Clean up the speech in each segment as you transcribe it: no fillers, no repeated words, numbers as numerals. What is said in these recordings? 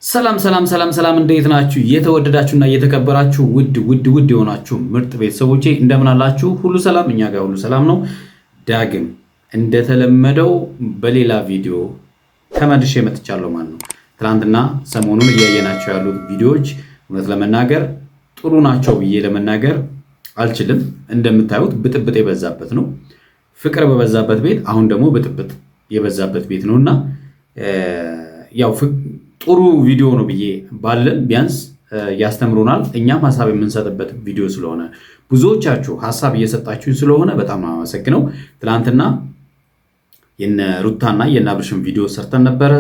ሰላም እንዴት ናችሁ? የተወደዳችሁና የተከበራችሁ ውድ የሆናችሁ ምርጥ ቤተሰቦቼ እንደምን አላችሁ? ሁሉ ሰላም፣ እኛ ጋር ሁሉ ሰላም ነው። ዳግም እንደተለመደው በሌላ ቪዲዮ ተመልሼ መጥቻለሁ ማለት ነው። ትናንትና ሰሞኑን እያየናቸው ያሉት ቪዲዮዎች እውነት ለመናገር ጥሩ ናቸው ብዬ ለመናገር አልችልም። እንደምታዩት ብጥብጥ የበዛበት ነው። ፍቅር በበዛበት ቤት አሁን ደግሞ ብጥብጥ የበዛበት ቤት ነውና ያው ጥሩ ቪዲዮ ነው ብዬ ባለን ቢያንስ ያስተምሩናል። እኛም ሀሳብ የምንሰጥበት ቪዲዮ ስለሆነ ብዙዎቻችሁ ሀሳብ እየሰጣችሁኝ ስለሆነ በጣም አመሰግነው። ትናንትና የነ ሩታና የነ አብርሽን ቪዲዮ ሰርተን ነበረ።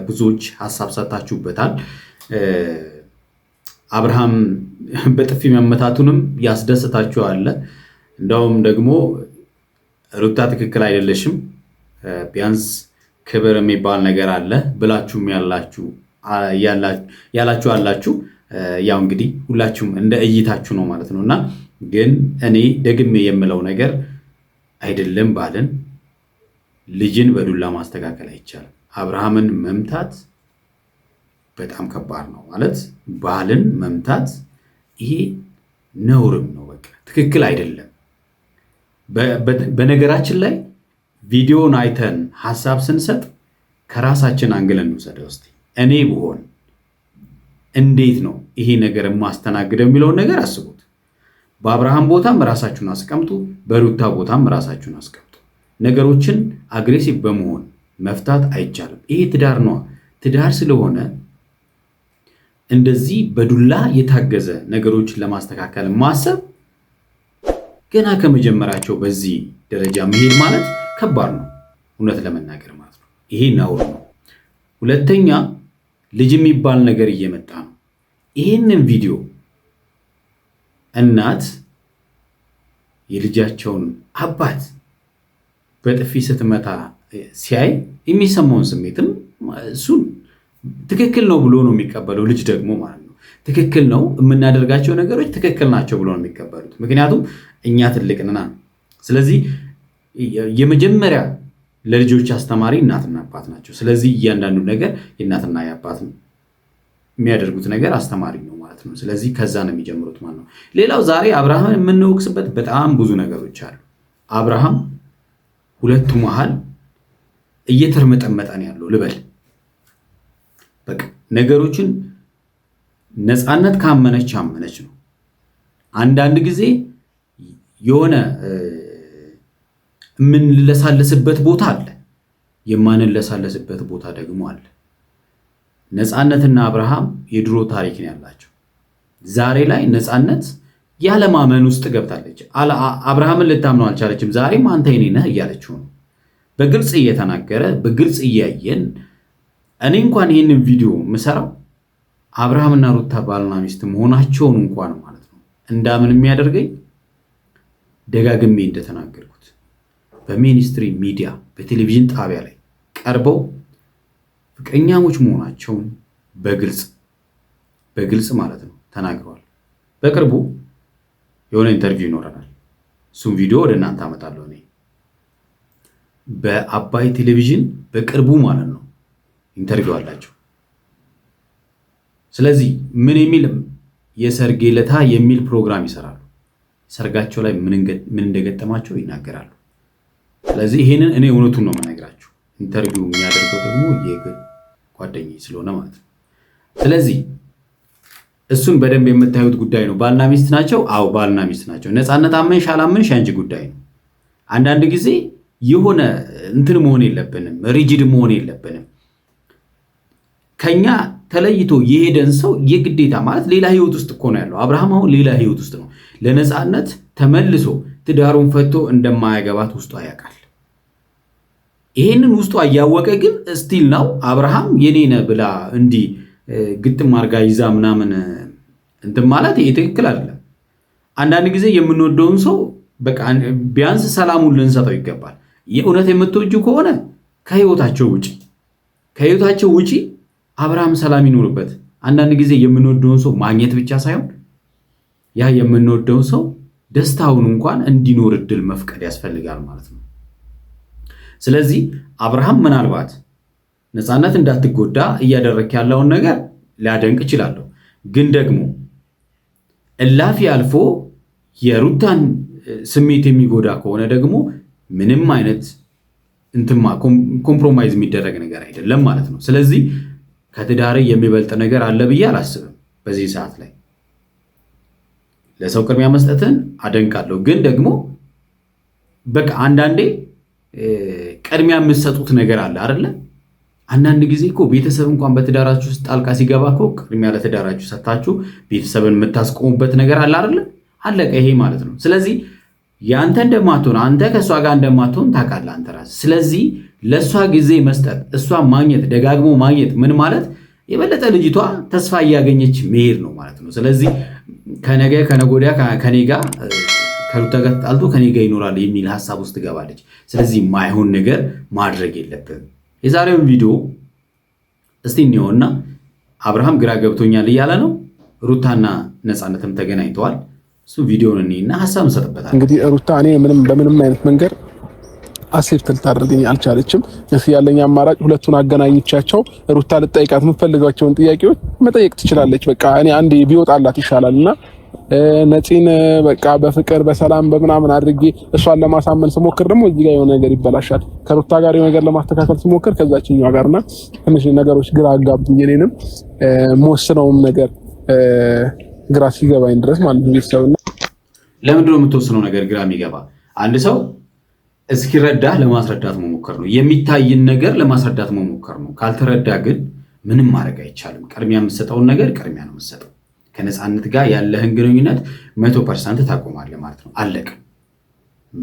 ብዙዎች ሀሳብ ሰጣችሁበታል። አብርሃም በጥፊ መመታቱንም ያስደስታችሁ አለ። እንደውም ደግሞ ሩታ ትክክል አይደለሽም፣ ቢያንስ ክብር የሚባል ነገር አለ ብላችሁም ያላችሁ አላችሁ። ያው እንግዲህ ሁላችሁም እንደ እይታችሁ ነው ማለት ነውና፣ ግን እኔ ደግሜ የምለው ነገር አይደለም ባልን ልጅን በዱላ ማስተካከል አይቻልም። አብርሃምን መምታት በጣም ከባድ ነው ማለት ባልን መምታት ይሄ ነውርም ነው። በቃ ትክክል አይደለም። በነገራችን ላይ ቪዲዮን አይተን ሀሳብ ስንሰጥ ከራሳችን አንግለን እንውሰደው እስቲ። እኔ ብሆን እንዴት ነው ይሄ ነገር የማስተናግደው የሚለውን ነገር አስቡት። በአብርሃም ቦታም ራሳችሁን አስቀምጡ፣ በሩታ ቦታም ራሳችሁን አስቀምጡ። ነገሮችን አግሬሲቭ በመሆን መፍታት አይቻልም። ይሄ ትዳር ነው። ትዳር ስለሆነ እንደዚህ በዱላ የታገዘ ነገሮችን ለማስተካከል ማሰብ ገና ከመጀመራቸው በዚህ ደረጃ መሄድ ማለት ከባድ ነው፣ እውነት ለመናገር ማለት ነው። ይሄ ነውር ነው። ሁለተኛ ልጅ የሚባል ነገር እየመጣ ነው። ይሄንን ቪዲዮ እናት የልጃቸውን አባት በጥፊ ስትመታ ሲያይ የሚሰማውን ስሜትም እሱን ትክክል ነው ብሎ ነው የሚቀበለው። ልጅ ደግሞ ማለት ነው ትክክል ነው፣ የምናደርጋቸው ነገሮች ትክክል ናቸው ብሎ ነው የሚቀበሉት። ምክንያቱም እኛ ትልቅ ነና። ስለዚህ የመጀመሪያ ለልጆች አስተማሪ እናትና አባት ናቸው። ስለዚህ እያንዳንዱ ነገር የእናትና የአባት የሚያደርጉት ነገር አስተማሪ ነው ማለት ነው። ስለዚህ ከዛ ነው የሚጀምሩት ማለት ነው። ሌላው ዛሬ አብርሃምን የምንወቅስበት በጣም ብዙ ነገሮች አሉ። አብርሃም ሁለቱ መሃል እየተርመጠመጠ ነው ያለው ልበል። በቃ ነገሮችን ነፃነት ካመነች አመነች ነው። አንዳንድ ጊዜ የሆነ የምንለሳለስበት ቦታ አለ፣ የማንለሳለስበት ቦታ ደግሞ አለ። ነፃነትና አብርሃም የድሮ ታሪክ ነው ያላቸው። ዛሬ ላይ ነፃነት ያለማመን ውስጥ ገብታለች። አብርሃምን ልታምነው አልቻለችም። ዛሬም አንተ የኔ ነህ እያለችው ነው። በግልጽ እየተናገረ በግልጽ እያየን እኔ እንኳን ይህንን ቪዲዮ የምሰራው አብርሃምና ሩታ ባልና ሚስት መሆናቸውን እንኳን ማለት ነው እንዳምን የሚያደርገኝ ደጋግሜ እንደተናገርኩት በሚኒስትሪ ሚዲያ በቴሌቪዥን ጣቢያ ላይ ቀርበው ፍቅረኛሞች መሆናቸውን በግልጽ ማለት ነው ተናግረዋል። በቅርቡ የሆነ ኢንተርቪው ይኖረናል። እሱም ቪዲዮ ወደ እናንተ አመጣለሁ እኔ በአባይ ቴሌቪዥን በቅርቡ ማለት ነው ኢንተርቪው አላቸው። ስለዚህ ምን የሚል የሰርጌ ለታ የሚል ፕሮግራም ይሰራሉ። ሰርጋቸው ላይ ምን እንደገጠማቸው ይናገራሉ። ስለዚህ ይሄንን እኔ እውነቱን ነው የምነግራችሁ። ኢንተርቪው የሚያደርገው ደግሞ የግል ጓደኛዬ ስለሆነ ማለት ነው። ስለዚህ እሱን በደንብ የምታዩት ጉዳይ ነው። ባልና ሚስት ናቸው። አዎ ባልና ሚስት ናቸው። ነፃነት አመንሽ አላመንሽ ያንቺ ጉዳይ ነው። አንዳንድ ጊዜ የሆነ እንትን መሆን የለብንም፣ ሪጂድ መሆን የለብንም። ከኛ ተለይቶ የሄደን ሰው የግዴታ ማለት ሌላ ህይወት ውስጥ እኮ ነው ያለው። አብርሃም አሁን ሌላ ህይወት ውስጥ ነው። ለነፃነት ተመልሶ ትዳሩን ፈቶ እንደማያገባት ውስጡ ያውቃል። ይሄንን ውስጡ እያወቀ ግን ስቲል ነው አብርሃም የኔ ነህ ብላ እንዲህ ግጥም አድርጋ ይዛ ምናምን እንትን ማለት ይሄ ትክክል አይደለም። አንዳንድ ጊዜ የምንወደውን ሰው በቃ ቢያንስ ሰላሙን ልንሰጠው ይገባል። የእውነት የምትወጁ ከሆነ ከህይወታቸው ውጪ አብርሃም ሰላም ይኖርበት። አንዳንድ ጊዜ የምንወደውን ሰው ማግኘት ብቻ ሳይሆን ያ የምንወደውን ሰው ደስታውን እንኳን እንዲኖር እድል መፍቀድ ያስፈልጋል ማለት ነው። ስለዚህ አብርሃም ምናልባት ነፃነት እንዳትጎዳ እያደረክ ያለውን ነገር ሊያደንቅ እችላለሁ። ግን ደግሞ እላፊ አልፎ የሩታን ስሜት የሚጎዳ ከሆነ ደግሞ ምንም አይነት እንትማ ኮምፕሮማይዝ የሚደረግ ነገር አይደለም ማለት ነው። ስለዚህ ከትዳር የሚበልጥ ነገር አለ ብዬ አላስብም። በዚህ ሰዓት ላይ ለሰው ቅድሚያ መስጠትን አደንቃለሁ። ግን ደግሞ በቃ አንዳንዴ ቅድሚያ የምትሰጡት ነገር አለ አይደለ? አንዳንድ ጊዜ እኮ ቤተሰብ እንኳን በትዳራችሁ ውስጥ ጣልቃ ሲገባ እኮ ቅድሚያ ለትዳራችሁ ሰጥታችሁ ቤተሰብን የምታስቆሙበት ነገር አለ አይደለ? አለቀ ይሄ ማለት ነው። ስለዚህ ያንተ እንደማትሆን አንተ ከእሷ ጋር እንደማትሆን ታውቃለህ አንተ ራስህ። ስለዚህ ለእሷ ጊዜ መስጠት፣ እሷን ማግኘት፣ ደጋግሞ ማግኘት ምን ማለት የበለጠ ልጅቷ ተስፋ እያገኘች መሄድ ነው ማለት ነው። ስለዚህ ከነገ ከነጎዲያ ከኔ ጋር ከሩታ ጋር ተጣልቶ ከኔ ጋር ይኖራል የሚል ሀሳብ ውስጥ ትገባለች። ስለዚህ ማይሆን ነገር ማድረግ የለብንም። የዛሬውን ቪዲዮ እስቲ እንየውና አብርሃም ግራ ገብቶኛል እያለ ነው። ሩታና ነፃነትም ተገናኝተዋል። እሱ ቪዲዮውን እንይና ሀሳብ እንሰጥበታለን። እንግዲህ ሩታ እኔ በምንም አይነት መንገድ አሴፕት ልታደርገኝ አልቻለችም። እሱ ያለኝ አማራጭ ሁለቱን አገናኝቻቸው ሩታ ልጠይቃት የምትፈልጋቸውን ጥያቄዎች መጠየቅ ትችላለች። በቃ እኔ አንዴ ቢወጣላት ይሻላልና ነፂን በቃ በፍቅር በሰላም በምናምን አድርጌ እሷን ለማሳመን ስሞክር ደግሞ እዚህ ጋር የሆነ ነገር ይበላሻል። ከሩታ ጋር የሆነ ነገር ለማስተካከል ስሞክር ከዛችኛዋ ጋርና ትንሽ ነገሮች ግራ አጋቡኝ። እኔንም የምወስነውም ነገር ግራ ሲገባኝ ድረስ ማለት ነው። ቤተሰብና ለምንድን ነው የምትወስነው ነገር ግራ የሚገባ? አንድ ሰው እስኪረዳህ ለማስረዳት መሞከር ነው። የሚታይን ነገር ለማስረዳት መሞከር ነው። ካልተረዳ ግን ምንም ማድረግ አይቻልም። ቅድሚያ የምትሰጠውን ነገር ቅድሚያ ነው የምትሰጠው። ከነፃነት ጋር ያለህን ግንኙነት 100% ታቆማለህ ማለት ነው። አለቀ።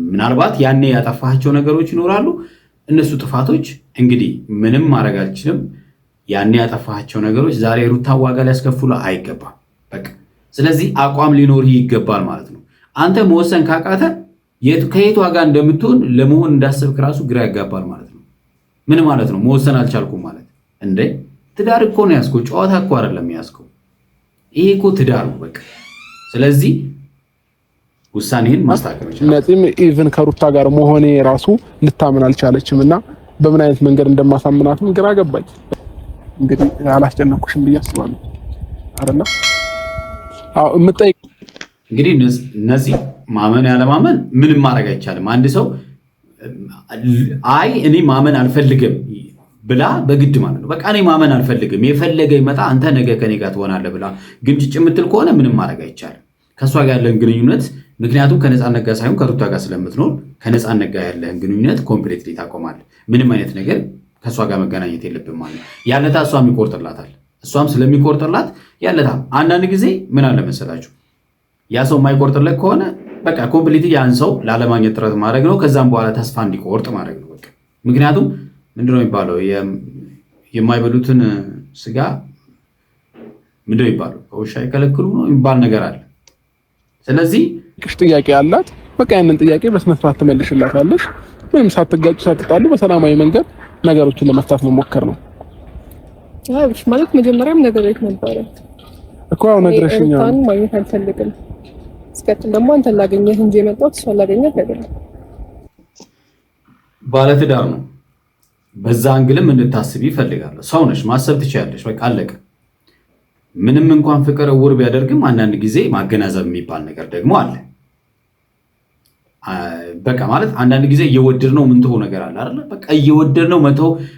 ምናልባት ያኔ ያጠፋቸው ነገሮች ይኖራሉ። እነሱ ጥፋቶች እንግዲህ ምንም ማድረግ አልችልም። ያኔ ያጠፋቸው ነገሮች ዛሬ ሩታ ዋጋ ሊያስከፍሉ አይገባም። በቃ ስለዚህ አቋም ሊኖርህ ይገባል ማለት ነው። አንተ መወሰን ካቃተ ከየት ዋጋ እንደምትሆን ለመሆን እንዳሰብክ ራሱ ግራ ያጋባል ማለት ነው። ምን ማለት ነው መወሰን አልቻልኩም ማለት እንዴ? ትዳር እኮ ነው ያዝከው፣ ጨዋታ እኮ አይደለም ያዝከው። ይሄ እኮ ትዳር ነው በቃ። ስለዚህ ውሳኔን ማስተካከል ይችላል። ነፂም ኢቭን ከሩታ ጋር መሆኔ ራሱ ልታምን አልቻለችም እና በምን አይነት መንገድ እንደማሳምናትም ግራ ገባኝ። እንግዲህ አላስጨነኩሽም ብዬ አስባለሁ አይደለ? አዎ የምጠይቅ እንግዲህ እነዚህ ማመን ያለማመን ምንም ማድረግ አይቻልም። አንድ ሰው አይ እኔ ማመን አልፈልግም ብላ በግድ ማለት ነው በቃ እኔ ማመን አልፈልግም የፈለገ ይመጣ አንተ ነገ ከኔ ጋር ትሆናለህ ብላ ግምጭጭ የምትል ከሆነ ምንም ማድረግ አይቻልም ከሷ ጋር ያለን ግንኙነት። ምክንያቱም ከነፃነት ጋር ሳይሆን ከሩታ ጋር ስለምትኖር ከነፃነት ጋር ያለን ግንኙነት ኮምፕሊትሊ ታቆማለህ። ምንም አይነት ነገር ከሷ ጋር መገናኘት የለብም ማለት ያለታ እሷም ይቆርጥላታል። እሷም ስለሚቆርጥላት ያለታ አንዳንድ ጊዜ ምን አለ መሰላችሁ ያ ሰው የማይቆርጥለት ከሆነ በቃ ኮምፕሊትሊ ያን ሰው ላለማግኘት ጥረት ማድረግ ነው። ከዛም በኋላ ተስፋ እንዲቆርጥ ማድረግ ነው በቃ። ምክንያቱም ምንድነው የሚባለው የማይበሉትን ስጋ ምንድነው የሚባለው ከውሻ ይከለክሉ ነው የሚባል ነገር አለ። ስለዚህ ጥያቄ አላት በቃ ያንን ጥያቄ በስነ ስርዓት ትመልሽላታለሽ። ምንም ሳትጋጩ ሳትጣሉ በሰላማዊ መንገድ ነገሮችን ለመፍታት መሞከር ነው። አይሽ ማለት መጀመሪያም ነገር የት ነበረ እኮ አሁን ነገርሽኛል። ታን ማግኘት አልፈልግም። እስከዚህ ደግሞ አንተ ላገኘህ እንጂ የመጣሁት እሷ ላገኘህ አይደለም። ባለትዳር ነው። በዛ አንግልም እንድታስቢ ይፈልጋለሁ። ሰው ነሽ፣ ማሰብ ትችያለሽ። በቃ አለቀ። ምንም እንኳን ፍቅር እውር ቢያደርግም አንዳንድ ጊዜ ማገናዘብ የሚባል ነገር ደግሞ አለ። በቃ ማለት አንዳንድ ጊዜ እየወደድነው የምንተው ነገር አለ አይደል? በቃ እየወደድነው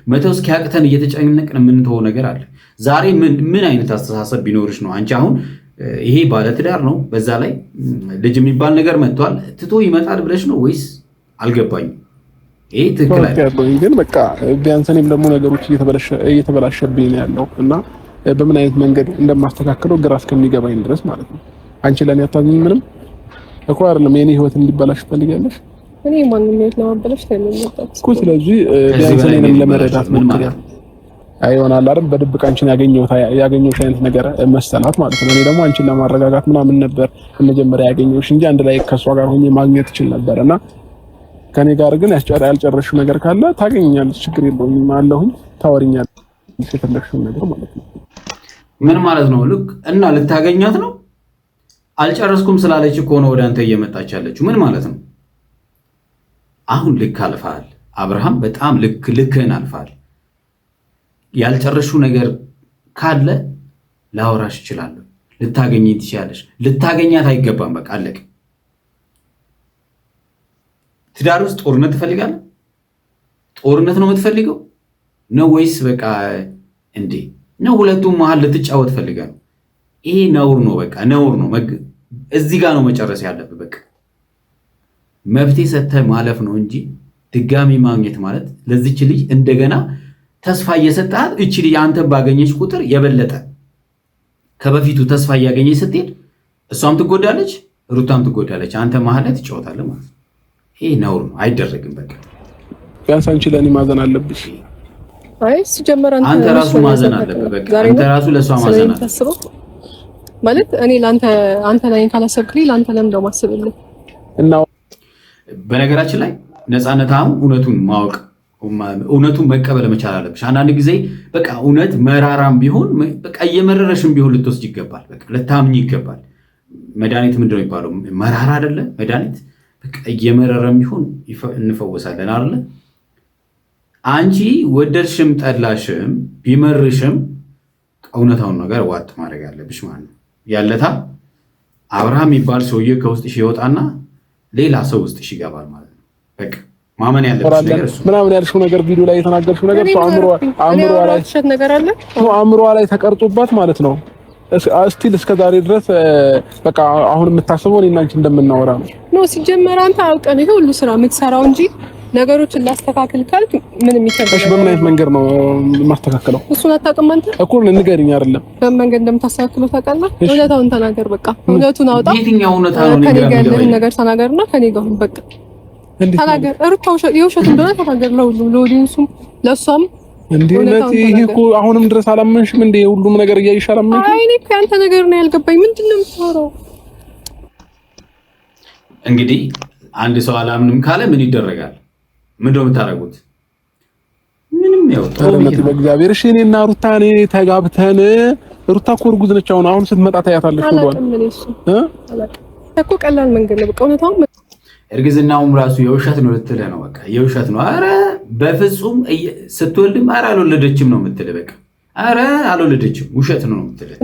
መተው እስኪያቅተን እየተጨነቅን የምንተው ነገር አለ። ዛሬ ምን አይነት አስተሳሰብ ቢኖርሽ ነው አንቺ አሁን ይሄ ባለትዳር ነው፣ በዛ ላይ ልጅ የሚባል ነገር መጥቷል፣ ትቶ ይመጣል ብለሽ ነው ወይስ? አልገባኝም። ይሄ ትክክል አይደለም። ግን በቃ ቢያንስ እኔም ደግሞ ነገሮች እየተበላሸብኝ ነው ያለው እና በምን አይነት መንገድ እንደማስተካከለው ግራ እስከሚገባኝ ድረስ ማለት ነው። አንቺ ለኔ አታዝኝ ምንም እኮ አይደለም። የኔ ህይወት እንዲበላሽ ትፈልጊያለሽ? እኔ ማንንም ህይወት ለማበላሽ ታይመጣጣ እኮ። ስለዚህ ቢያንስ እኔንም ለመረዳት ሞክሪ። አይሆናል አይደል? በድብቅ አንቺን ያገኘሁሽ አይነት ነገር መሰላት ማለት ነው። እኔ ደግሞ አንቺን ለማረጋጋት ምናምን ነበር መጀመሪያ ያገኘሁሽ እንጂ አንድ ላይ ከሷ ጋር ሆኜ ማግኘት ይችል ነበርና ከኔ ጋር ግን ያልጨረሽው ነገር ካለ ታገኛለሽ፣ ችግር የለውም አለሁኝ፣ ታወሪኛለሽ የፈለግሽው ነገር ማለት ነው። ምን ማለት ነው? ልክ እና ልታገኛት ነው? አልጨረስኩም ስላለች እኮ ነው ወደ አንተ እየመጣች ያለችው። ምን ማለት ነው? አሁን ልክ አልፋል አብርሃም፣ በጣም ልክህን አልፋል። ያልጨረሽው ነገር ካለ ላወራሽ እችላለሁ፣ ልታገኘኝ ትችያለሽ። ልታገኛት አይገባም። በቃ አለቀ። ትዳር ውስጥ ጦርነት ትፈልጋለህ? ጦርነት ነው የምትፈልገው ነው ወይስ በቃ እንዴ ነው? ሁለቱም መሀል ልትጫወት ፈልገህ ነው? ይሄ ነውር ነው። በቃ ነውር ነው። እዚህ ጋር ነው መጨረስ ያለብህ። በቃ መብቴ ሰጥተህ ማለፍ ነው እንጂ ድጋሚ ማግኘት ማለት ለዚች ልጅ እንደገና ተስፋ እየሰጣት እቺ ልጅ አንተን ባገኘች ቁጥር የበለጠ ከበፊቱ ተስፋ እያገኘች ስትሄድ እሷም ትጎዳለች፣ ሩታም ትጎዳለች። አንተ መሀል ላይ ትጫወታለህ ማለት ነው። ይሄ ነውር ነው፣ አይደረግም። በቃ ቢያንስ አንቺ ለእኔ ማዘን አለብሽ። አይ ሲጀመር አንተ ራሱ ማዘን አለብህ። በቃ አንተ ራሱ ለሷ ማዘን አለብህ ማለት እኔ አንተ ላይ ካላሰብክልኝ ለአንተ ለምን ነው ማስብልኝ? እና በነገራችን ላይ ነፃነት አሁን እውነቱን ማወቅ እውነቱን መቀበል መቻል አለብሽ። አንዳንድ ጊዜ በቃ እውነት መራራም ቢሆን በቃ እየመረረሽም ቢሆን ልትወስድ ይገባል። በቃ ልታምኝ ይገባል። መድኃኒት ምንድን ነው የሚባለው? መራራ አይደለ መድኃኒት? በቃ እየመረረም ቢሆን እንፈወሳለን አይደለ? አንቺ ወደድሽም ጠላሽም ቢመርሽም እውነታውን ነገር ዋጥ ማድረግ ያለብሽ ማለት ነው። ያለታ አብርሃም የሚባል ሰውዬ ከውስጥሽ ይወጣና ሌላ ሰው ውስጥሽ ይገባል ማለት ነው። በቃ ማመን ያለብሽ ነገር እሱ ምናምን ያልሽው ነገር ቪዲዮ ላይ የተናገርሽው ነገር አእምሮዋ ላይ ተቀርጾባት ማለት ነው። እስቲል እስከ ዛሬ ድረስ በቃ አሁን የምታስበው እኔና አንቺ እንደምናወራ ነው። ሲጀመር አንተ አውቀህ ነው ሁሉ ስራ የምትሰራው እንጂ ነገሮችን ላስተካክል ካልክ ምንም ይከብዳል። በምን አይነት መንገድ ነው ማስተካከለው? እሱን አታውቅም አንተ እኮ ንገሪኝ። አይደለም በምን መንገድ እንደምታስተካክለው ታውቃለህ? እውነታውን ተናገር። በቃ እውነቱን አውጣ። የትኛው እውነታ ነው? ነገር ተናገርና ከኔ ጋር ሁን። በቃ ተናገር። ሩታ የውሸት እንደሆነ ተናገር። ለሁሉም ለኦዲየንሱም ለሷም እንዴት ይሄ እኮ አሁንም ድረስ አላመንሽም እንዴ? ሁሉም ነገር እያይሽ አላመንሽም? አይ እኔ እኮ ያንተ ነገር ነው ያልገባኝ። ምንድን ነው የምታወራው? እንግዲህ አንድ ሰው አላምንም ካለ ምን ይደረጋል? ምንድነው የምታደርጉት? ምንም ያወጣው በእግዚአብሔር እሺ። እኔና ሩታ ተጋብተን ሩታ እኮ እርጉዝ ነች። አሁን ስትመጣ ታያታለሽ ብሏል እኮ። ቀላል መንገድ ነው በቃ። እውነታው እርግዝናውም ራሱ የውሸት ነው ልትልህ ነው። በቃ የውሸት ነው። አረ በፍጹም ስትወልድም አረ አልወለደችም ነው የምትልህ። በቃ አረ አልወለደችም ውሸት ነው የምትልህ።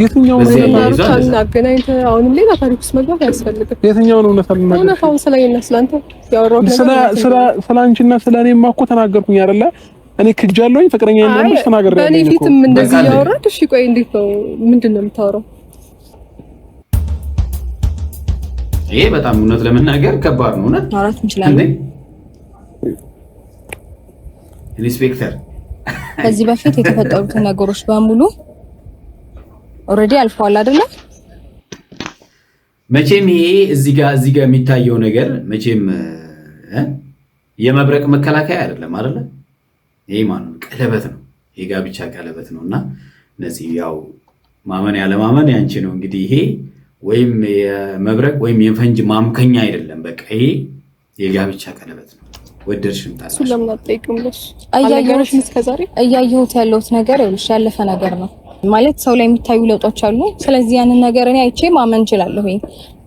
የትኛው ነው አገናኝተህ አሁንም ሌላ ታሪክ ውስጥ መግባት አያስፈልግም። የትኛው ነው እውነታውን ስለኔና ስለአንተ ያወራሁት ነገር ስለ አንቺና ስለ እኔማ እኮ ተናገርኩኝ አይደለ? እኔ ክጃለሁኝ ፍቅረኛ እንደምሽ ተናገርኩኝ። በእኔ ፊትም እንደዚህ ያወራድ። እሺ ቆይ እንዴት ነው? ምንድን ነው የምታወራው? ይሄ በጣም እውነት ለመናገር ከባድ ነው። እውነት ማውራት እንችላለን። ኢንስፔክተር ከዚህ በፊት የተፈጠሩትን ነገሮች በሙሉ ኦልሬዲ አልፈዋል አይደለ? መቼም ይሄ እዚህ ጋር የሚታየው ነገር መቼም የመብረቅ መከላከያ አይደለም አይደለ? ይሄ ማለት ቀለበት ነው፣ የጋብቻ ቀለበት ነውና እነዚህ ያው ማመን ያለማመን ያንቺ ነው እንግዲህ። ይሄ ወይም የመብረቅ ወይም የፈንጅ ማምከኛ አይደለም። በቃ ይሄ የጋብቻ ቀለበት ነው። ወደድሽም ታላሽ ስለምን አትጠይቅም? እያየሁት ያለሁት ነገር ይኸውልሽ ያለፈ ነገር ነው ማለት ሰው ላይ የሚታዩ ለውጦች አሉ። ስለዚህ ያንን ነገር እኔ አይቼ ማመን እችላለሁ።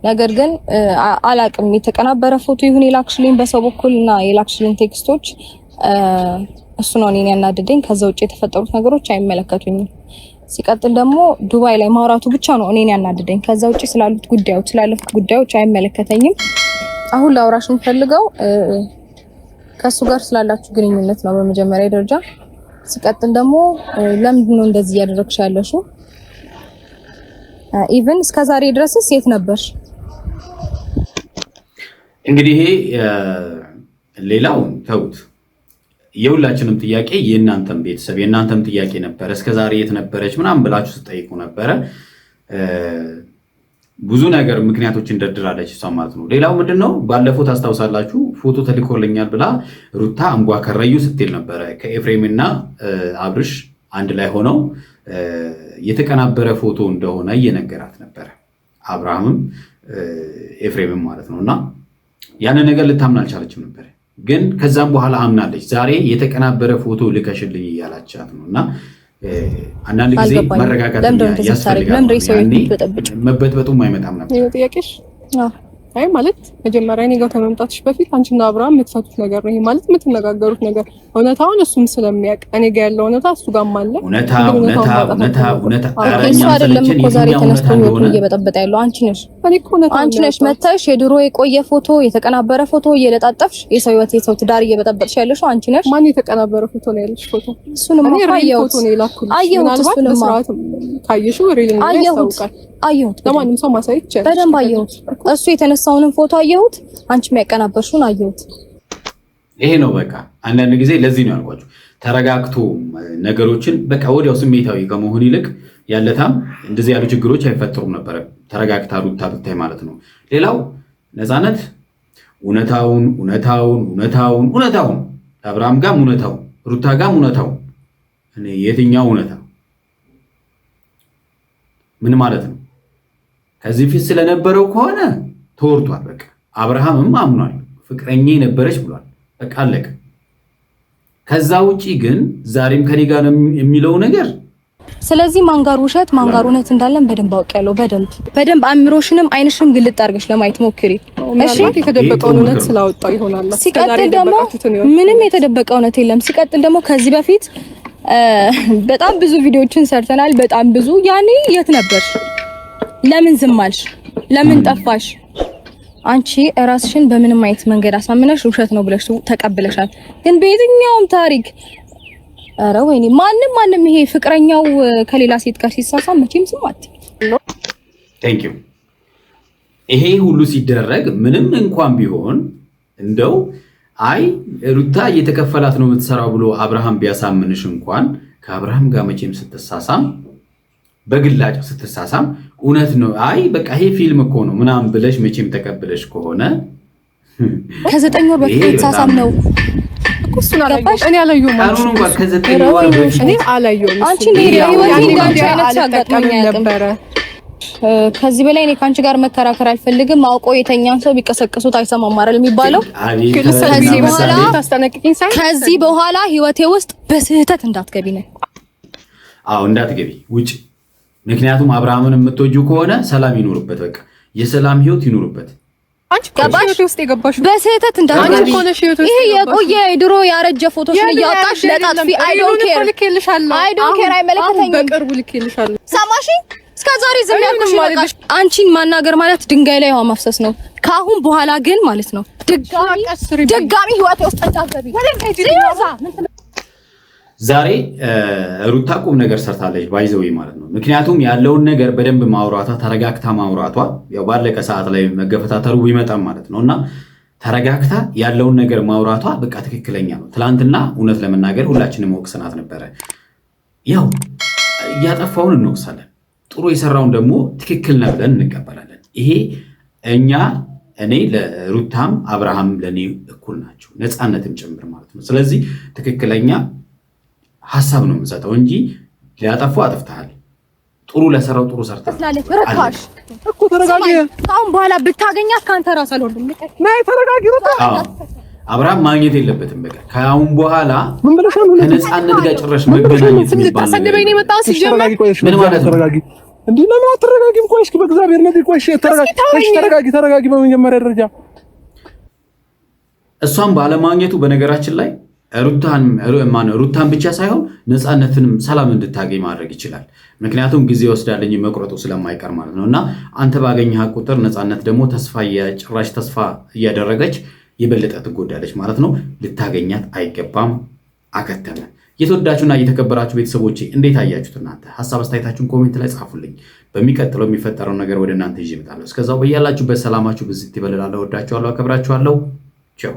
ነገር ግን አላቅም የተቀናበረ ፎቶ ይሁን የላክሽልኝ በሰው በኩልና የላክሽልኝ ቴክስቶች እሱ ነው እኔን ያናደደኝ። ከዛ ውጭ የተፈጠሩት ነገሮች አይመለከቱኝም። ሲቀጥል ደግሞ ዱባይ ላይ ማውራቱ ብቻ ነው እኔን ያናደደኝ። ከዛ ውጭ ስላሉት ጉዳዮች ስላለፉት ጉዳዮች አይመለከተኝም። አሁን ላውራሽ የምፈልገው ከሱ ጋር ስላላችሁ ግንኙነት ነው በመጀመሪያ ደረጃ። ሲቀጥል ደግሞ ለምንድን ነው እንደዚህ እያደረግሽ ያለሽው? ኢቭን እስከዛሬ ድረስስ የት ነበርሽ? እንግዲህ ይሄ ሌላው ተውት። የሁላችንም ጥያቄ የእናንተም ቤተሰብ የእናንተም ጥያቄ ነበረ። እስከዛሬ የት ነበረች ምናምን ብላችሁ ስትጠይቁ ነበረ። ብዙ ነገር ምክንያቶችን ደርድራለች እሷ ማለት ነው። ሌላው ምንድነው ባለፈው ታስታውሳላችሁ ፎቶ ተልኮልኛል ብላ ሩታ አንቧ ከረዩ ስትል ነበረ። ከኤፍሬምና አብርሽ አንድ ላይ ሆነው የተቀናበረ ፎቶ እንደሆነ እየነገራት ነበረ፣ አብርሃምም ኤፍሬምም ማለት ነውና ያንን ነገር ልታምን አልቻለችም ነበር። ግን ከዛም በኋላ አምናለች። ዛሬ የተቀናበረ ፎቶ ልከሽልኝ እያላቻት ነውና አንዳንድ ጊዜ መረጋጋት ያስፈልጋል። መበጥበጡም አይመጣም ነበር። አይ ማለት መጀመሪያ እኔ ጋር ከመምጣትሽ በፊት አንቺና አብርሃም የምትፈቱት ነገር ነው። ይሄ ማለት የምትነጋገሩት ነገር እውነታውን እሱም ስለሚያውቅ እኔ ጋር ያለው እውነታ እሱ ጋርም አለ። እውነታ እሱ አይደለም እኮ ዛሬ ተነስቶ ህይወቱን እየበጠበጠ ያለው አንቺ ነሽ መተሽ የድሮ የቆየ ፎቶ የተቀናበረ ፎቶ እየለጣጠፍሽ የሰው ህይወት የሰው ትዳር እየበጠበጥሽ ያለሽው አንቺ ነሽ። ማን የተቀናበረ ፎቶ ነው ያለሽ? ፎቶ እሱንም አየሁት ምናልባት ካየሽው ሪልን ያስታውቃል። አየሁት ለማንም ሰው ማሳየት ይችላል። በደንብ አየሁት። እሱ የተነሳውንም ፎቶ አየሁት፣ አንቺ የሚያቀናበርሽውን አየሁት። ይሄ ነው በቃ። አንዳንድ ጊዜ ለዚህ ነው ያልኳችሁ ተረጋግቶ ነገሮችን በቃ ወዲያው ስሜታዊ ከመሆን ይልቅ ያለታም እንደዚህ ያሉ ችግሮች አይፈጠሩም ነበር። ተረጋግታ ሩታ ብታይ ማለት ነው። ሌላው ነፃነት እውነታውን አብርሃም ጋር እውነታውን ሩታ ጋር እውነታውን እኔ የትኛው እውነታ ምን ማለት ነው? ከዚህ ፊት ስለነበረው ከሆነ ተወርቷል። በቃ አብርሃምም አምኗል፣ ፍቅረኛ ነበረች ብሏል። በቃ አለቀ። ከዛ ውጪ ግን ዛሬም ከኔ ጋር የሚለው ነገር ስለዚህ ማንጋር ውሸት ማንጋር እውነት እንዳለን በደንብ አውቄያለሁ። በደንብ አእምሮሽንም አይንሽንም ግልጥ አድርገሽ ለማየት ሞክሪ እሺ። የተደበቀውን እውነት ስላወጣው ይሆናል። ሲቀጥል ደግሞ ምንም የተደበቀ እውነት የለም። ሲቀጥል ደግሞ ከዚህ በፊት በጣም ብዙ ቪዲዮዎችን ሰርተናል። በጣም ብዙ ያኔ የት ነበርሽ? ለምን ዝም አልሽ? ለምን ጠፋሽ? አንቺ ራስሽን በምንም አይነት መንገድ አሳምነሽ ውሸት ነው ብለሽ ተቀብለሻል። ግን በየትኛውም ታሪክ ኧረ ወይኔ ማንም ይሄ ፍቅረኛው ከሌላ ሴት ጋር ሲሳሳም መቼም ዝም አትይ። ቴንክ ዩ። ይሄ ሁሉ ሲደረግ ምንም እንኳን ቢሆን እንደው አይ ሩታ እየተከፈላት ነው የምትሰራው ብሎ አብርሃም ቢያሳምንሽ እንኳን ከአብርሃም ጋር መቼም ስትሳሳም በግላጭ ስትሳሳም እውነት ነው አይ በቃ ይሄ ፊልም እኮ ነው ምናምን ብለሽ መቼም ተቀብለሽ ከሆነ ከ9 ወር በፊት የተሳሳም ነው እኮ እሱን አላየሁም። እኔ አላየሁም። አሁን እንኳን ከ9 ወር በፊት እኔ አላየሁም። አንቺ ነበር ከዚህ በላይ እኔ ካንቺ ጋር መከራከር አልፈልግም። አውቆ የተኛን ሰው ቢቀሰቅሱት አይሰማም አይደል የሚባለው? ከዚህ በኋላ ህይወቴ ውስጥ በስህተት እንዳትገቢ ነው። አዎ እንዳትገቢ ውጪ። ምክንያቱም አብርሃምን የምትወጂው ከሆነ ሰላም ይኖርበት፣ በቃ የሰላም ህይወት ይኖርበት። አንቺ ከህይወቴ ውስጥ የገባሽ በስህተት እንዳትገቢ። ይሄ የቆየ ድሮ ያረጀ ፎቶሽን እያወጣሽ ለጣጥፊ አይ ዶንት ኬር አይመለከተኝም። በቅርቡ ልኬልሻለሁ። ሰማሽ? እስከዛሬ ዝም ያልኩሽ ይበቃሽ። አንቺን ማናገር ማለት ድንጋይ ላይ ውሃ ማፍሰስ ነው። ከአሁን በኋላ ግን ማለት ነው ድጋሚ ህይወቴ ውስጥ እንዳትገቢ። ዛሬ ሩታ ቁም ነገር ሰርታለች ባይዘው ማለት ነው። ምክንያቱም ያለውን ነገር በደንብ ማውራቷ ተረጋግታ ማውራቷ ያው ባለቀ ሰዓት ላይ መገፈታተሩ ይመጣም ማለት ነውና ተረጋግታ ያለውን ነገር ማውራቷ በቃ ትክክለኛ ነው። ትላንትና እውነት ለመናገር ሁላችንም ወቅሰናት ነበረ። ያው እያጠፋውን እንወቅሳለን፣ ጥሩ የሰራውን ደግሞ ትክክል ነው ብለን እንቀበላለን። ይሄ እኔ ለሩታም አብርሃም ለኔ እኩል ናቸው፣ ነፃነትም ጭምር ማለት ነው። ስለዚህ ትክክለኛ ሐሳብ ነው የምሰጠው እንጂ ሊያጠፉ አጥፍተሃል፣ ጥሩ ለሰራው ጥሩ ሰርተሃል እኮ ተረጋጊ። አሁን በኋላ ብታገኛት ካንተ ራስ አልወርድም። ተረጋጊ ሩታ። አብርሃም ማግኘት የለበትም። በቃ ከአሁን በኋላ ከነፃነት ጋር ጭራሽ መገናኘት የሚባል ሰደበኝ ነው የመጣው ሲጀምር ምን ማለት ነው? ተረጋጊ እንዴ! ለምን አትረጋጊም? ቆይ እስኪ በእግዚአብሔር ነው ቆይ ተረጋጊ። በመጀመሪያ ደረጃ እሷን ባለማግኘቱ በነገራችን ላይ ሩታን ብቻ ሳይሆን ነፃነትንም ሰላም እንድታገኝ ማድረግ ይችላል። ምክንያቱም ጊዜ ወስዳለኝ መቁረጡ ስለማይቀር ማለት ነውና አንተ ባገኘህ ቁጥር ነፃነት ደግሞ ጭራሽ ተስፋ እያደረገች የበለጠ ትጎዳለች ማለት ነው። ልታገኛት አይገባም። አከተመ። የተወዳችሁና እየተከበራችሁ ቤተሰቦቼ እንዴት አያችሁት? እናንተ ሐሳብ አስተያየታችሁን ኮሜንት ላይ ጻፉልኝ። በሚቀጥለው የሚፈጠረው ነገር ወደ እናንተ ይዤ እመጣለሁ። እስከዛው በያላችሁበት ሰላማችሁ ብዝት ይበልላለሁ። ወዳችኋለሁ፣ አከብራችኋለሁ። ቻው